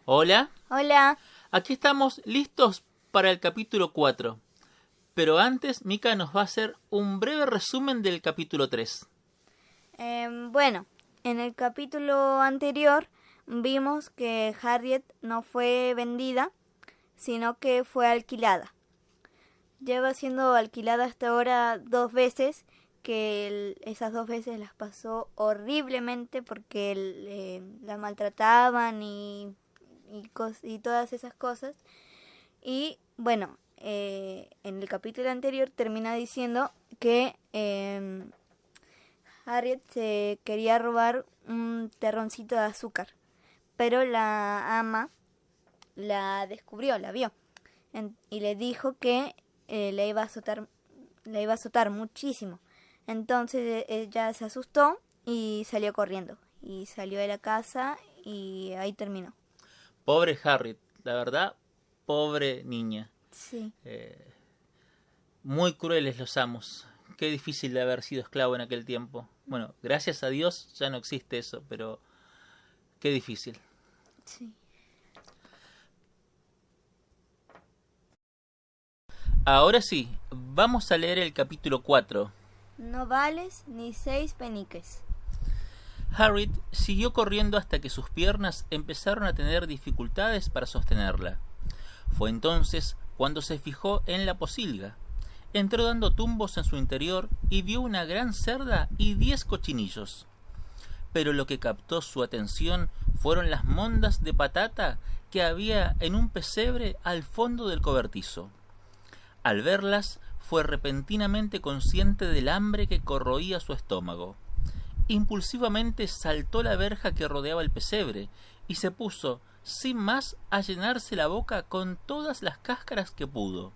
Hola, Hola. aquí estamos listos para el capítulo 4. Pero antes, Mika nos va a hacer un breve resumen del capítulo 3. Bueno, en el capítulo anterior vimos que Harriet no fue vendida, sino que fue alquilada. Lleva siendo alquilada hasta ahora 2 veces, que esas 2 veces las pasó horriblemente porque la maltrataban y todas esas cosas. Y bueno, en el capítulo anterior termina diciendo que Harriet se quería robar un terroncito de azúcar, pero la ama la descubrió, la vio, y le dijo que la iba a azotar muchísimo. Entonces ella se asustó y salió corriendo, y salió de la casa y ahí terminó. Pobre Harriet, la verdad, pobre niña. Sí. Muy crueles los amos. Qué difícil de haber sido esclavo en aquel tiempo. Bueno, gracias a Dios ya no existe eso, pero qué difícil. Sí. Ahora sí, vamos a leer el capítulo 4. No vales ni 6 peniques. Harriet siguió corriendo hasta que sus piernas empezaron a tener dificultades para sostenerla. Fue entonces cuando se fijó en la pocilga. Entró dando tumbos en su interior y vio una gran cerda y 10 cochinillos. Pero lo que captó su atención fueron las mondas de patata que había en un pesebre al fondo del cobertizo. Al verlas, fue repentinamente consciente del hambre que corroía su estómago. Impulsivamente saltó la verja que rodeaba el pesebre y se puso, sin más, a llenarse la boca con todas las cáscaras que pudo.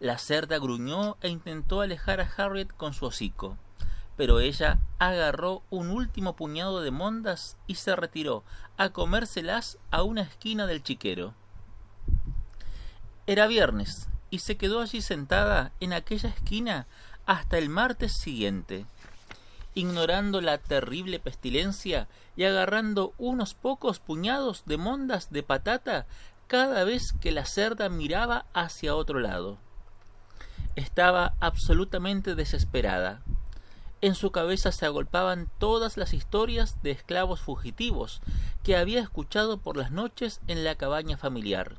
La cerda gruñó e intentó alejar a Harriet con su hocico, pero ella agarró un último puñado de mondas y se retiró a comérselas a una esquina del chiquero. Era viernes y se quedó allí sentada en aquella esquina hasta el martes siguiente, ignorando la terrible pestilencia y agarrando unos pocos puñados de mondas de patata cada vez que la cerda miraba hacia otro lado. Estaba absolutamente desesperada. En su cabeza se agolpaban todas las historias de esclavos fugitivos que había escuchado por las noches en la cabaña familiar.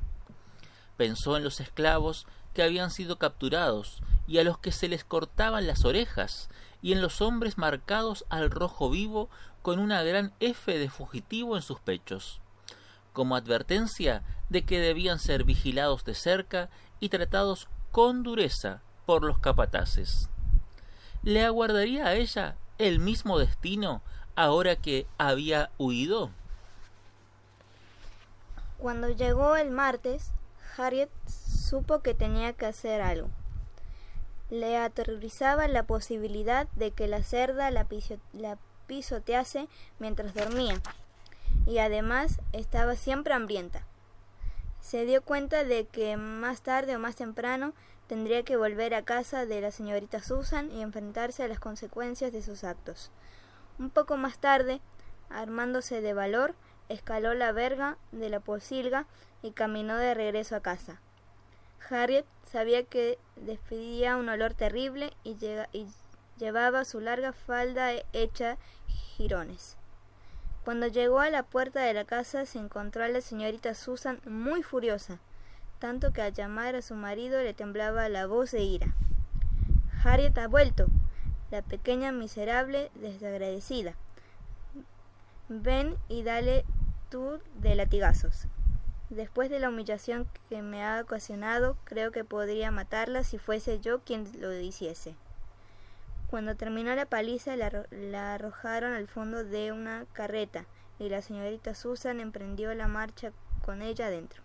Pensó en los esclavos que habían sido capturados y a los que se les cortaban las orejas, y en los hombres marcados al rojo vivo con una gran F de fugitivo en sus pechos, como advertencia de que debían ser vigilados de cerca y tratados con dureza por los capataces. ¿Le aguardaría a ella el mismo destino ahora que había huido? Cuando llegó el martes, Harriet supo que tenía que hacer algo. Le aterrorizaba la posibilidad de que la cerda la pisotease mientras dormía, y además estaba siempre hambrienta. Se dio cuenta de que más tarde o más temprano tendría que volver a casa de la señorita Susan y enfrentarse a las consecuencias de sus actos. Un poco más tarde, armándose de valor, escaló la verga de la pocilga y caminó de regreso a casa. Harriet sabía que despedía un olor terrible y llevaba su larga falda hecha jirones. Cuando llegó a la puerta de la casa se encontró a la señorita Susan muy furiosa, tanto que al llamar a su marido le temblaba la voz de ira. Harriet ha vuelto, la pequeña miserable desagradecida. Ven y dale tú de latigazos. Después de la humillación que me ha ocasionado, creo que podría matarla si fuese yo quien lo hiciese. Cuando terminó la paliza, la arrojaron al fondo de una carreta y la señorita Susan emprendió la marcha con ella adentro.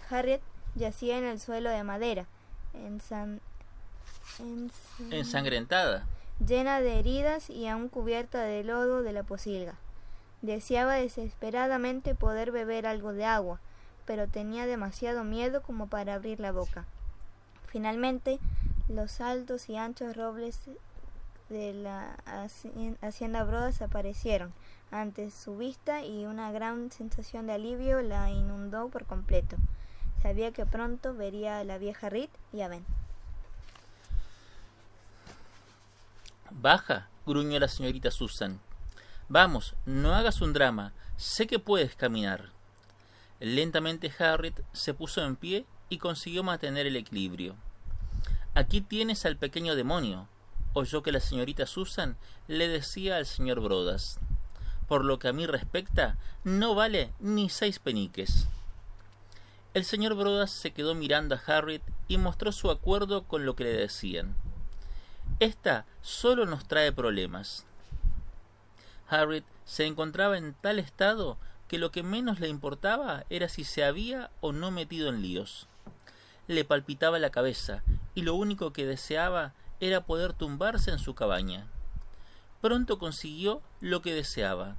Harriet yacía en el suelo de madera, Ensangrentada, llena de heridas y aún cubierta de lodo de la pocilga. Deseaba desesperadamente poder beber algo de agua, pero tenía demasiado miedo como para abrir la boca. Finalmente, los altos y anchos robles de la hacienda Brodas aparecieron ante su vista y una gran sensación de alivio la inundó por completo. Sabía que pronto vería a la vieja Reed y a Ben. «Baja», gruñó la señorita Susan. «Vamos, no hagas un drama. Sé que puedes caminar». Lentamente Harriet se puso en pie y consiguió mantener el equilibrio. «Aquí tienes al pequeño demonio», oyó que la señorita Susan le decía al señor Brodas. «Por lo que a mí respecta, no vale ni 6 peniques». El señor Brodas se quedó mirando a Harriet y mostró su acuerdo con lo que le decían. «Esta solo nos trae problemas». Harriet se encontraba en tal estado que lo que menos le importaba era si se había o no metido en líos. Le palpitaba la cabeza y lo único que deseaba era poder tumbarse en su cabaña. Pronto consiguió lo que deseaba,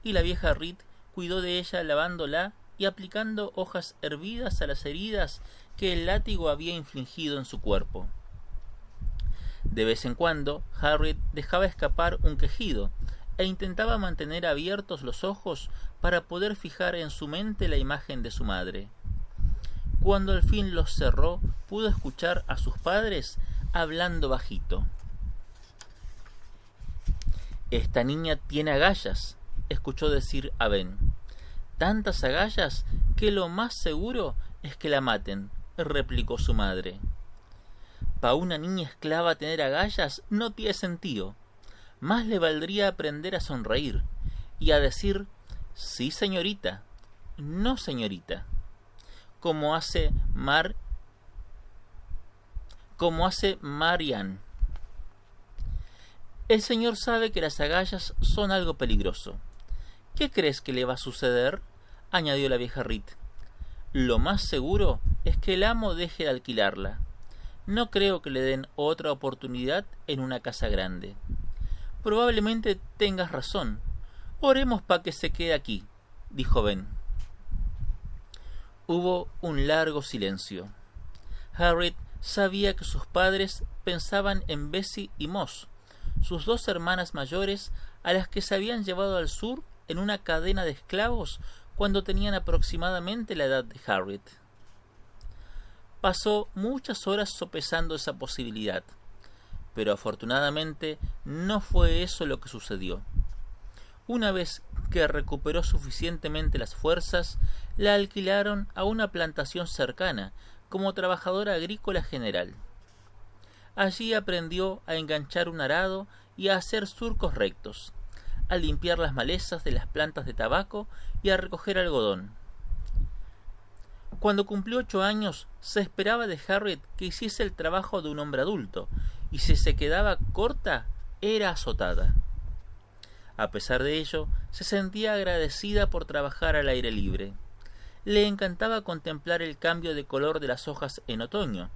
y la vieja Reed cuidó de ella lavándola y aplicando hojas hervidas a las heridas que el látigo había infligido en su cuerpo. De vez en cuando, Harriet dejaba escapar un quejido e intentaba mantener abiertos los ojos para poder fijar en su mente la imagen de su madre. Cuando al fin los cerró, pudo escuchar a sus padres hablando bajito. «Esta niña tiene agallas», escuchó decir a Ben. «Tantas agallas que lo más seguro es que la maten», replicó su madre. «Pa' una niña esclava tener agallas no tiene sentido. Más le valdría aprender a sonreír y a decir sí señorita, no señorita, como hace Marian. El señor sabe que las agallas son algo peligroso. ¿Qué crees que le va a suceder?», añadió la vieja Reed. «Lo más seguro es que el amo deje de alquilarla. No creo que le den otra oportunidad en una casa grande». «Probablemente tengas razón. Oremos para que se quede aquí», dijo Ben. Hubo un largo silencio. Harriet sabía que sus padres pensaban en Bessie y Moss, sus 2 hermanas mayores, a las que se habían llevado al sur en una cadena de esclavos cuando tenían aproximadamente la edad de Harriet. Pasó muchas horas sopesando esa posibilidad, pero afortunadamente no fue eso lo que sucedió. Una vez que recuperó suficientemente las fuerzas, la alquilaron a una plantación cercana como trabajadora agrícola general. Allí aprendió a enganchar un arado y a hacer surcos rectos, a limpiar las malezas de las plantas de tabaco y a recoger algodón. Cuando cumplió 8 años, se esperaba de Harriet que hiciese el trabajo de un hombre adulto, y si se quedaba corta, era azotada. A pesar de ello, se sentía agradecida por trabajar al aire libre. Le encantaba contemplar el cambio de color de las hojas en otoño,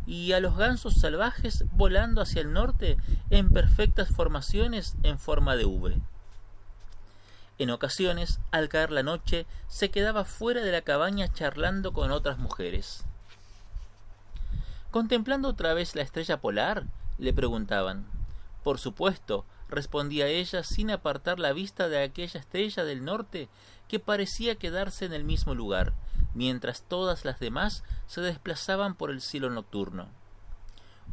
y a los gansos salvajes volando hacia el norte en perfectas formaciones en forma de V. En ocasiones, al caer la noche, se quedaba fuera de la cabaña charlando con otras mujeres. «¿Contemplando otra vez la estrella polar?», le preguntaban. «Por supuesto», respondía ella sin apartar la vista de aquella estrella del norte que parecía quedarse en el mismo lugar, mientras todas las demás se desplazaban por el cielo nocturno.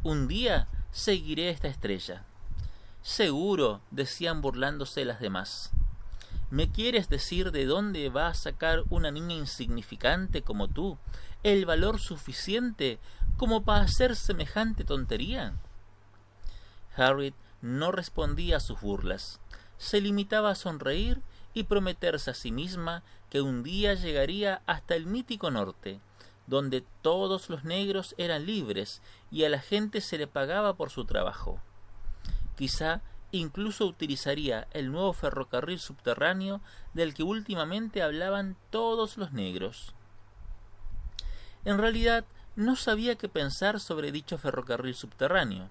«Un día seguiré esta estrella». «Seguro», decían burlándose las demás. «¿Me quieres decir de dónde va a sacar una niña insignificante como tú el valor suficiente como para hacer semejante tontería?» Harriet no respondía a sus burlas. Se limitaba a sonreír y prometerse a sí misma que un día llegaría hasta el mítico norte, donde todos los negros eran libres y a la gente se le pagaba por su trabajo. Quizá incluso utilizaría el nuevo ferrocarril subterráneo del que últimamente hablaban todos los negros. En realidad, no sabía qué pensar sobre dicho ferrocarril subterráneo.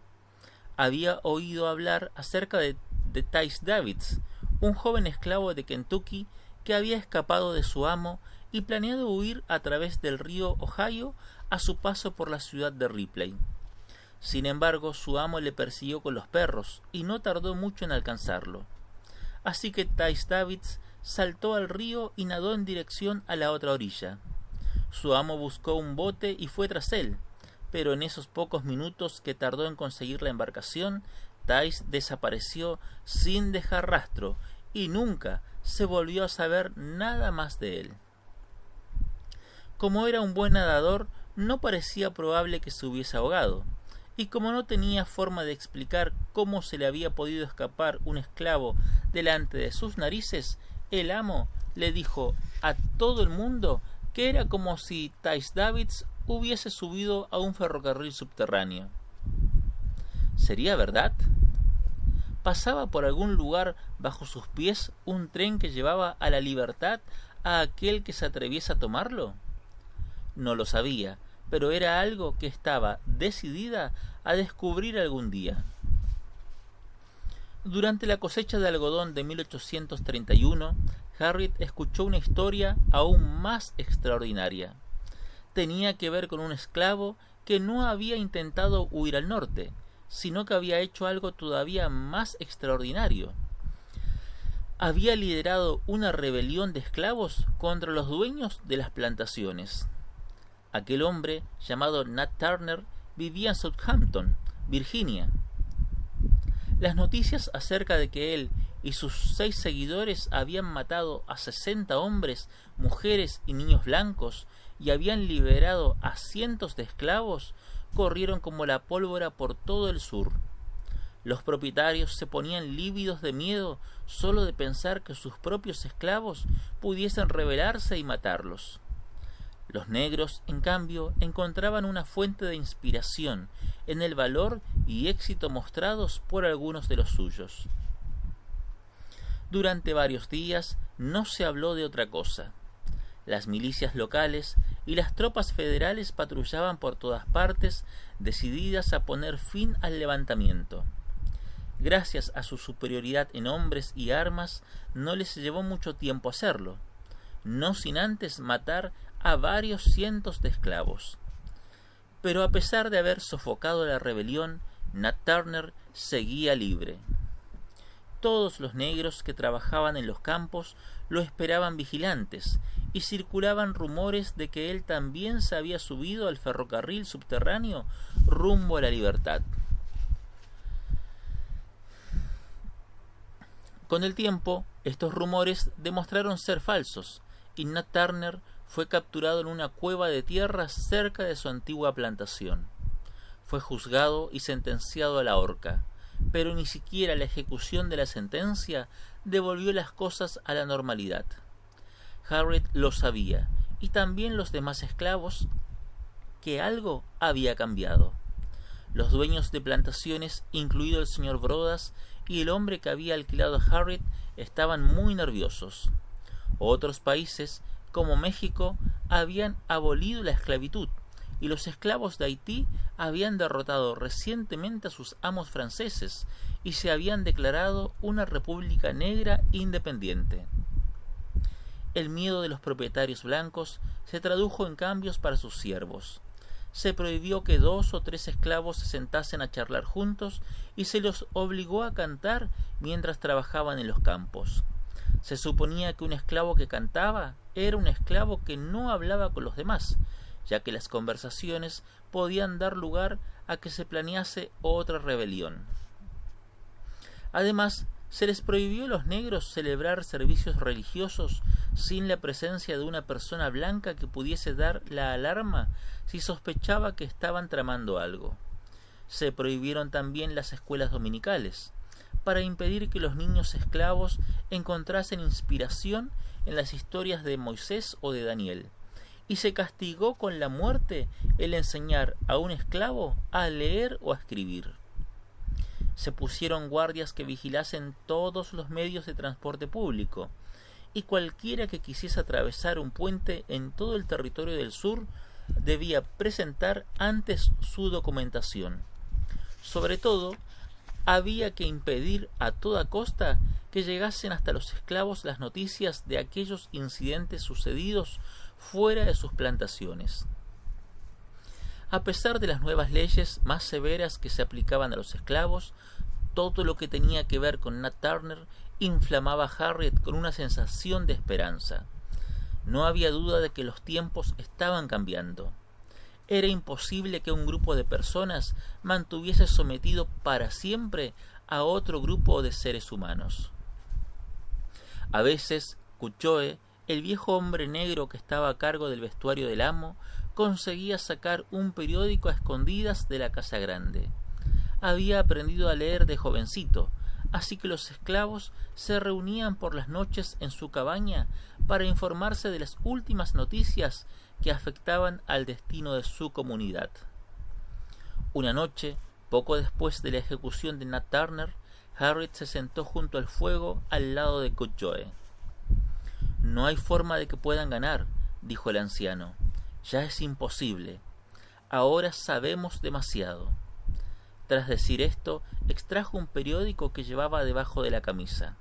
Había oído hablar acerca de Tice Davids, un joven esclavo de Kentucky que había escapado de su amo y planeado huir a través del río Ohio a su paso por la ciudad de Ripley. Sin embargo, su amo le persiguió con los perros y no tardó mucho en alcanzarlo. Así que Tais Davids saltó al río y nadó en dirección a la otra orilla. Su amo buscó un bote y fue tras él, pero en esos pocos minutos que tardó en conseguir la embarcación, Tais desapareció sin dejar rastro y nunca se volvió a saber nada más de él. Como era un buen nadador, no parecía probable que se hubiese ahogado, y como no tenía forma de explicar cómo se le había podido escapar un esclavo delante de sus narices, el amo le dijo a todo el mundo que era como si Tais Davids hubiese subido a un ferrocarril subterráneo. ¿Sería verdad? ¿Pasaba por algún lugar bajo sus pies un tren que llevaba a la libertad a aquel que se atreviese a tomarlo? No lo sabía, pero era algo que estaba decidida a descubrir algún día. Durante la cosecha de algodón de 1831, Harriet escuchó una historia aún más extraordinaria. Tenía que ver con un esclavo que no había intentado huir al norte, sino que había hecho algo todavía más extraordinario. Había liderado una rebelión de esclavos contra los dueños de las plantaciones. Aquel hombre, llamado Nat Turner, vivía en Southampton, Virginia. Las noticias acerca de que él y sus 6 seguidores habían matado a 60 hombres, mujeres y niños blancos y habían liberado a cientos de esclavos corrieron como la pólvora por todo el sur. Los propietarios se ponían lívidos de miedo solo de pensar que sus propios esclavos pudiesen rebelarse y matarlos. Los negros, en cambio, encontraban una fuente de inspiración en el valor y éxito mostrados por algunos de los suyos. Durante varios días no se habló de otra cosa. Las milicias locales y las tropas federales patrullaban por todas partes, decididas a poner fin al levantamiento. Gracias a su superioridad en hombres y armas, no les llevó mucho tiempo hacerlo, no sin antes matar a varios cientos de esclavos. Pero a pesar de haber sofocado la rebelión, Nat Turner seguía libre. Todos los negros que trabajaban en los campos lo esperaban vigilantes, y circulaban rumores de que él también se había subido al ferrocarril subterráneo rumbo a la libertad. Con el tiempo, estos rumores demostraron ser falsos, y Nat Turner fue capturado en una cueva de tierra cerca de su antigua plantación. Fue juzgado y sentenciado a la horca, pero ni siquiera la ejecución de la sentencia devolvió las cosas a la normalidad. Harriet lo sabía, y también los demás esclavos, que algo había cambiado. Los dueños de plantaciones, incluido el señor Brodas y el hombre que había alquilado a Harriet, estaban muy nerviosos. Otros países, como México, habían abolido la esclavitud, y los esclavos de Haití habían derrotado recientemente a sus amos franceses y se habían declarado una república negra independiente. El miedo de los propietarios blancos se tradujo en cambios para sus siervos. Se prohibió que 2 o 3 esclavos se sentasen a charlar juntos y se los obligó a cantar mientras trabajaban en los campos. Se suponía que un esclavo que cantaba era un esclavo que no hablaba con los demás, ya que las conversaciones podían dar lugar a que se planease otra rebelión. Además, se les prohibió a los negros celebrar servicios religiosos sin la presencia de una persona blanca que pudiese dar la alarma si sospechaba que estaban tramando algo. Se prohibieron también las escuelas dominicales, para impedir que los niños esclavos encontrasen inspiración en las historias de Moisés o de Daniel, y se castigó con la muerte el enseñar a un esclavo a leer o a escribir. Se pusieron guardias que vigilasen todos los medios de transporte público, y cualquiera que quisiese atravesar un puente en todo el territorio del sur debía presentar antes su documentación. Sobre todo, había que impedir a toda costa que llegasen hasta los esclavos las noticias de aquellos incidentes sucedidos fuera de sus plantaciones. A pesar de las nuevas leyes más severas que se aplicaban a los esclavos, todo lo que tenía que ver con Nat Turner inflamaba a Harriet con una sensación de esperanza. No había duda de que los tiempos estaban cambiando. Era imposible que un grupo de personas mantuviese sometido para siempre a otro grupo de seres humanos. A veces, Cuchoe, el viejo hombre negro que estaba a cargo del vestuario del amo, conseguía sacar un periódico a escondidas de la casa grande. Había aprendido a leer de jovencito, así que los esclavos se reunían por las noches en su cabaña para informarse de las últimas noticias que afectaban al destino de su comunidad. Una noche, poco después de la ejecución de Nat Turner, Harriet se sentó junto al fuego al lado de Cuchoe. «No hay forma de que puedan ganar», dijo el anciano. «Ya es imposible. Ahora sabemos demasiado». Tras decir esto, extrajo un periódico que llevaba debajo de la camisa.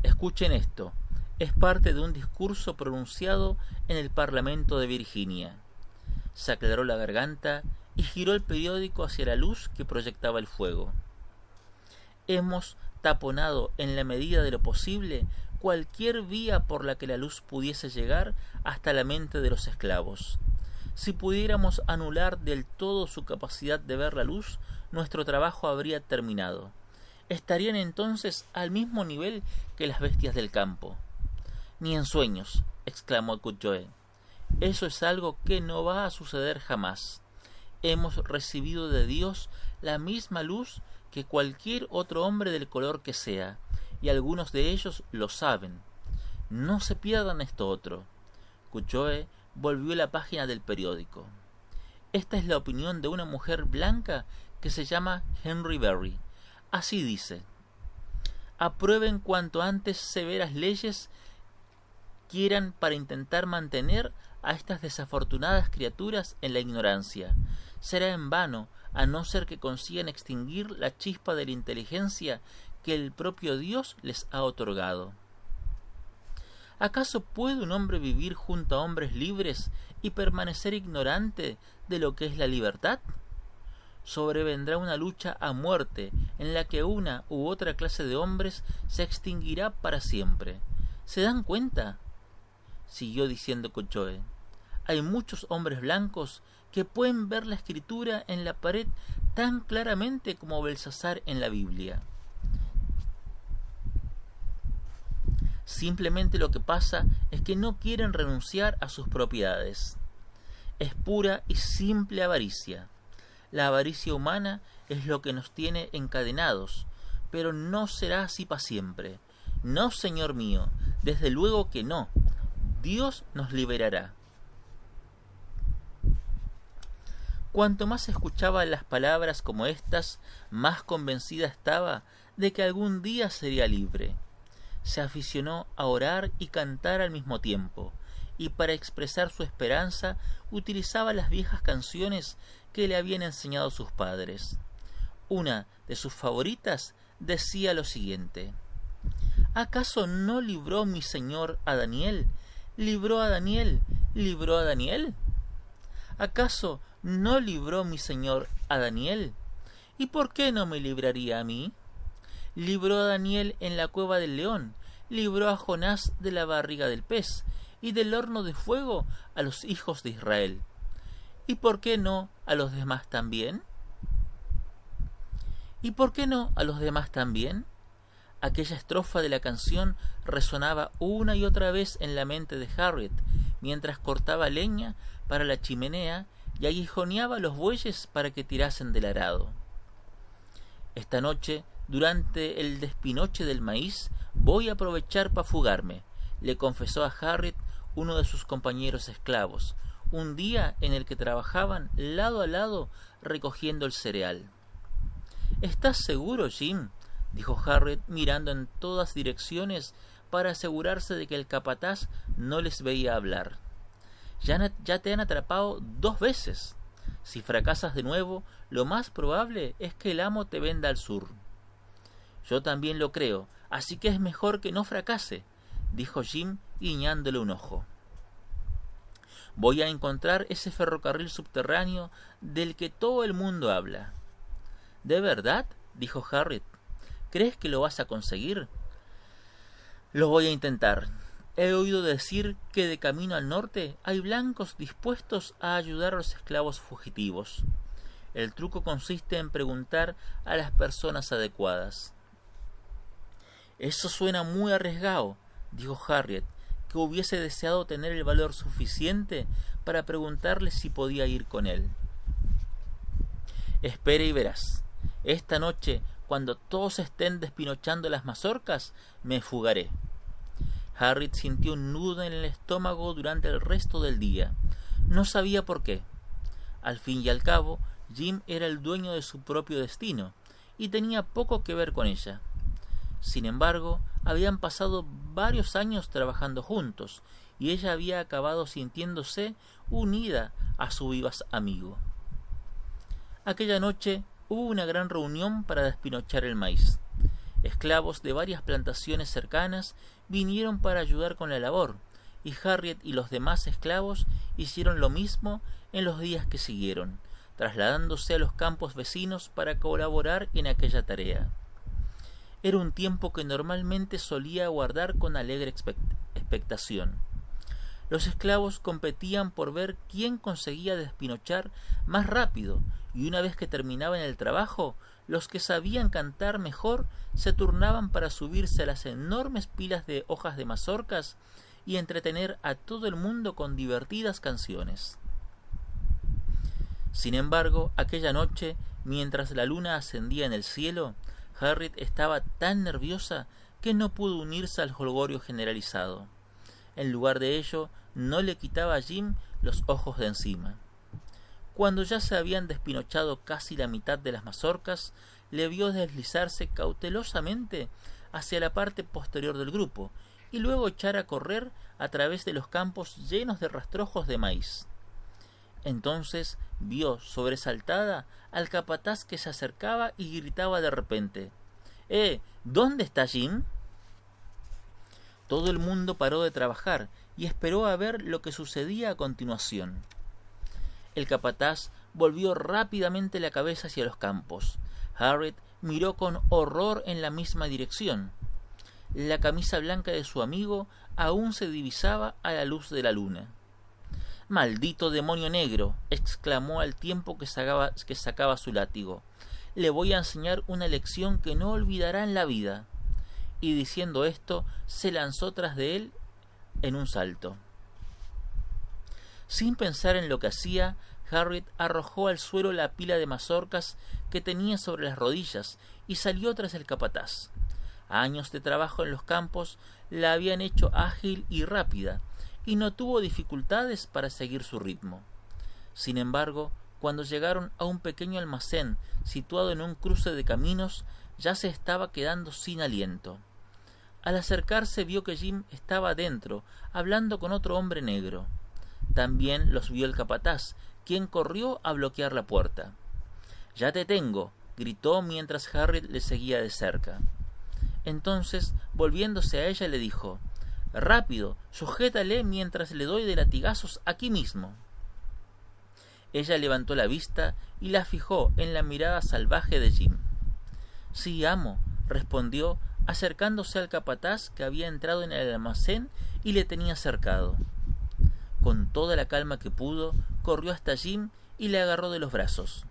«Escuchen esto. Es parte de un discurso pronunciado en el Parlamento de Virginia». Se aclaró la garganta y giró el periódico hacia la luz que proyectaba el fuego. «Hemos taponado en la medida de lo posible cualquier vía por la que la luz pudiese llegar hasta la mente de los esclavos. Si pudiéramos anular del todo su capacidad de ver la luz, nuestro trabajo habría terminado. Estarían entonces al mismo nivel que las bestias del campo». «Ni en sueños», exclamó Cuchoe. «Eso es algo que no va a suceder jamás. Hemos recibido de Dios la misma luz que cualquier otro hombre del color que sea, y algunos de ellos lo saben. No se pierdan esto otro». Cuchoe volvió la página del periódico. «Esta es la opinión de una mujer blanca que se llama Henry Berry. Así dice: aprueben cuanto antes severas leyes quieran para intentar mantener a estas desafortunadas criaturas en la ignorancia. Será en vano, a no ser que consigan extinguir la chispa de la inteligencia que el propio Dios les ha otorgado. ¿Acaso puede un hombre vivir junto a hombres libres y permanecer ignorante de lo que es la libertad? Sobrevendrá una lucha a muerte en la que una u otra clase de hombres se extinguirá para siempre. ¿Se dan cuenta?», siguió diciendo Cuchoe. «Hay muchos hombres blancos que pueden ver la escritura en la pared tan claramente como Belsasar en la Biblia. Simplemente lo que pasa es que no quieren renunciar a sus propiedades. Es pura y simple avaricia. La avaricia humana es lo que nos tiene encadenados, pero no será así para siempre. No, señor mío, desde luego que no. Dios nos liberará». Cuanto más escuchaba las palabras como estas, más convencida estaba de que algún día sería libre. Se aficionó a orar y cantar al mismo tiempo, y para expresar su esperanza utilizaba las viejas canciones que le habían enseñado sus padres. Una de sus favoritas decía lo siguiente: «¿Acaso no libró mi Señor a Daniel? ¿Libró a Daniel? ¿Libró a Daniel? ¿Acaso no libró mi Señor a Daniel? ¿Y por qué no me libraría a mí? Libró a Daniel en la cueva del león, libró a Jonás de la barriga del pez, y del horno de fuego a los hijos de Israel. ¿Y por qué no a los demás también? ¿Y por qué no a los demás también?». Aquella estrofa de la canción resonaba una y otra vez en la mente de Harriet, mientras cortaba leña para la chimenea y aguijoneaba los bueyes para que tirasen del arado. «Esta noche, durante el despinoche del maíz, voy a aprovechar para fugarme», le confesó a Harriet uno de sus compañeros esclavos, un día en el que trabajaban lado a lado recogiendo el cereal. «¿Estás seguro, Jim?», dijo Harriet mirando en todas direcciones para asegurarse de que el capataz no les veía hablar. Ya te han atrapado 2 veces. Si fracasas de nuevo, lo más probable es que el amo te venda al sur». «Yo también lo creo, así que es mejor que no fracase», dijo Jim guiñándole un ojo. Voy a encontrar ese ferrocarril subterráneo del que todo el mundo habla. ¿De verdad?, dijo Harriet. ¿Crees que lo vas a conseguir? Lo voy a intentar. He oído decir que de camino al norte hay blancos dispuestos a ayudar a los esclavos fugitivos. El truco consiste en preguntar a las personas adecuadas. Eso suena muy arriesgado, dijo Harriet, que hubiese deseado tener el valor suficiente para preguntarle si podía ir con él. Espera y verás. Esta noche, cuando todos estén despinochando las mazorcas, me fugaré. Harriet sintió un nudo en el estómago durante el resto del día. No sabía por qué. Al fin y al cabo, Jim era el dueño de su propio destino y tenía poco que ver con ella. Sin embargo, habían pasado varios años trabajando juntos y ella había acabado sintiéndose unida a su vivaz amigo. Aquella noche hubo una gran reunión para despinochar el maíz. Esclavos de varias plantaciones cercanas vinieron para ayudar con la labor, y Harriet y los demás esclavos hicieron lo mismo en los días que siguieron, trasladándose a los campos vecinos para colaborar en aquella tarea. Era un tiempo que normalmente solía aguardar con alegre expectación. Los esclavos competían por ver quién conseguía despinochar más rápido, y una vez que terminaban el trabajo, los que sabían cantar mejor se turnaban para subirse a las enormes pilas de hojas de mazorcas y entretener a todo el mundo con divertidas canciones. Sin embargo, aquella noche, mientras la luna ascendía en el cielo, Harriet estaba tan nerviosa que no pudo unirse al jolgorio generalizado. En lugar de ello, no le quitaba a Jim los ojos de encima. Cuando ya se habían despinochado casi la mitad de las mazorcas, le vio deslizarse cautelosamente hacia la parte posterior del grupo y luego echar a correr a través de los campos llenos de rastrojos de maíz. Entonces vio, sobresaltada, al capataz que se acercaba y gritaba de repente: ¿Dónde está Jim? Todo el mundo paró de trabajar y esperó a ver lo que sucedía a continuación. El capataz volvió rápidamente la cabeza hacia los campos. Harriet miró con horror en la misma dirección. La camisa blanca de su amigo aún se divisaba a la luz de la luna. «¡Maldito demonio negro!», exclamó al tiempo que sacaba su látigo. «Le voy a enseñar una lección que no olvidará en la vida». Y diciendo esto, se lanzó tras de él en un salto. Sin pensar en lo que hacía, Harriet arrojó al suelo la pila de mazorcas que tenía sobre las rodillas y salió tras el capataz. Años de trabajo en los campos la habían hecho ágil y rápida, y no tuvo dificultades para seguir su ritmo. Sin embargo, cuando llegaron a un pequeño almacén situado en un cruce de caminos, ya se estaba quedando sin aliento. Al acercarse vio que Jim estaba dentro, hablando con otro hombre negro. También los vio el capataz, quien corrió a bloquear la puerta. «¡Ya te tengo!», gritó mientras Harriet le seguía de cerca. Entonces, volviéndose a ella, le dijo: «¡Rápido! Sujétale mientras le doy de latigazos aquí mismo». Ella levantó la vista y la fijó en la mirada salvaje de Jim. «Sí, amo», respondió, acercándose al capataz que había entrado en el almacén y le tenía cercado. Con toda la calma que pudo, corrió hasta Jim y le agarró de los brazos.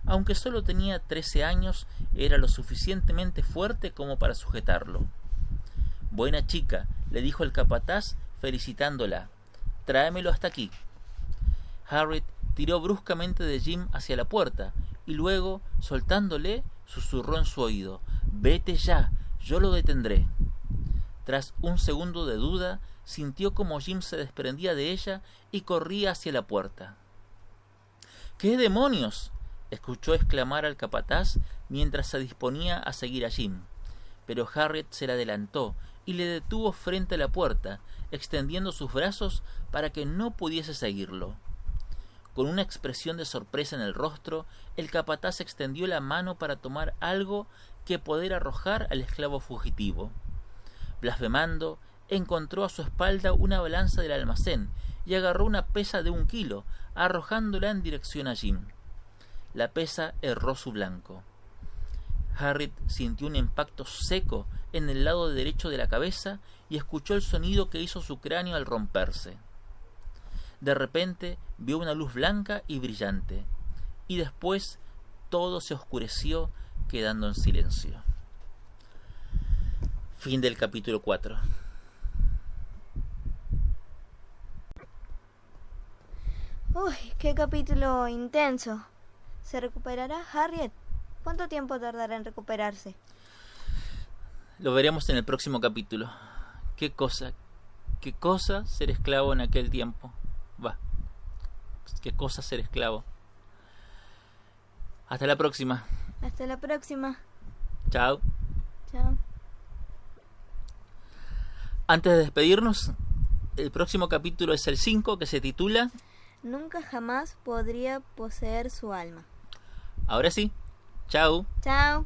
Aunque solo tenía 13 años, era lo suficientemente fuerte como para sujetarlo. «Buena chica», le dijo el capataz, felicitándola. «Tráemelo hasta aquí». Harriet tiró bruscamente de Jim hacia la puerta y luego, soltándole, susurró en su oído: «Vete ya, yo lo detendré». Tras un segundo de duda, sintió como Jim se desprendía de ella y corría hacia la puerta. «¿Qué demonios?», escuchó exclamar al capataz mientras se disponía a seguir a Jim. Pero Harriet se le adelantó y le detuvo frente a la puerta, extendiendo sus brazos para que no pudiese seguirlo. Con una expresión de sorpresa en el rostro, el capataz extendió la mano para tomar algo que poder arrojar al esclavo fugitivo. Blasfemando, encontró a su espalda una balanza del almacén y agarró una pesa de 1 kilo, arrojándola en dirección a Jim. La pesa erró su blanco. Harriet sintió un impacto seco en el lado derecho de la cabeza y escuchó el sonido que hizo su cráneo al romperse. De repente vio una luz blanca y brillante, y después todo se oscureció, quedando en silencio. Fin del capítulo 4. Uy, qué capítulo intenso. ¿Se recuperará Harriet? ¿Cuánto tiempo tardará en recuperarse? Lo veremos en el próximo capítulo. Qué cosa ser esclavo en aquel tiempo. Qué cosa ser esclavo. Hasta la próxima. Hasta la próxima. Chao. Chao. Antes de despedirnos, el próximo capítulo es el 5, que se titula Nunca jamás podría poseer su alma. Ahora sí. Chao. Chao.